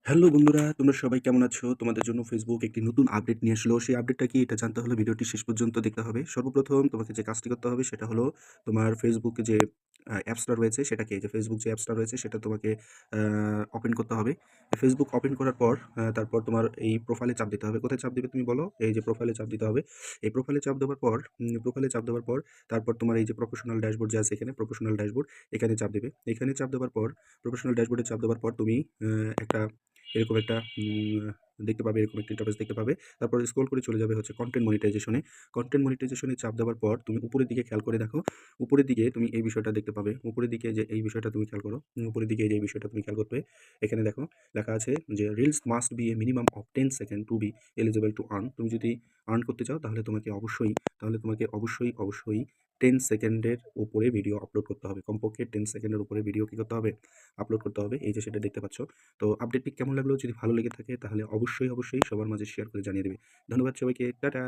Hello বন্ধুরা, তোমরা সবাই কেমন আছো? তোমাদের জন্য Facebook একটি নতুন আপডেট নিয়ে আসলো। সেই আপডেটটা কি এটা জানতে হলে ভিডিওটি শেষ পর্যন্ত দেখতে হবে। সর্বপ্রথম তোমাকে যে কাজটি করতে হবে সেটা হলো তোমার Facebook যে অ্যাপসটা রয়েছে সেটাকে যে Facebook যে অ্যাপসটা রয়েছে সেটা তোমাকে আ ওপেন করতে হবে। Facebook ওপেন করার পর তারপর তোমার এই প্রোফাইলে চাপ দিতে হবে। কোথায় চাপ দিবে তুমি বলো? এই যে প্রোফাইলে চাপ দিতে হবে। এই প্রোফাইলে চাপ দেওয়ার পর প্রোফাইলে চাপ দেওয়ার পর তারপর তোমার এই যে প্রফেশনাল ড্যাশবোর্ড যে আছে এখানে প্রফেশনাল ড্যাশবোর্ড এখানে চাপ দিবে। এখানে চাপ দেওয়ার পর প্রফেশনাল ড্যাশবোর্ডে চাপ দেওয়ার পর তুমি একটা এরকম একটা দেখতে পাবে, এরকম একটা ইন্টারফেস দেখতে পাবে। তারপরে স্ক্রল করে চলে যাবে হচ্ছে কনটেন্ট মনিটাইজেশন এ। কনটেন্ট মনিটাইজেশন এ চাপ দেওয়ার পর তুমি উপরের দিকে খেয়াল করে দেখো। উপরের দিকে তুমি এই বিষয়টা দেখতে পাবে। উপরের দিকে যে এই বিষয়টা তুমি খেয়াল করো। উপরের দিকে যে এই বিষয়টা তুমি খেয়াল করবে। এখানে দেখো লেখা আছে যে reels must be a minimum of 10 second to be eligible to earn. তুমি যদি আর্ন করতে চাও তাহলে তোমাকে অবশ্যই 10 সেকেন্ডের উপরে ভিডিও আপলোড করতে হবে। কমপক্ষে 10 সেকেন্ডের উপরে ভিডিও কি করতে হবে? আপলোড করতে হবে। এই যে সেটা দেখতে পাচ্ছ। তো আপডেটটি কেমন লাগলো? যদি ভালো লেগে থাকে তাহলে অবশ্যই সবার মাঝে শেয়ার করে জানিয়ে দিবে। ধন্যবাদ সবাইকে। টাটা।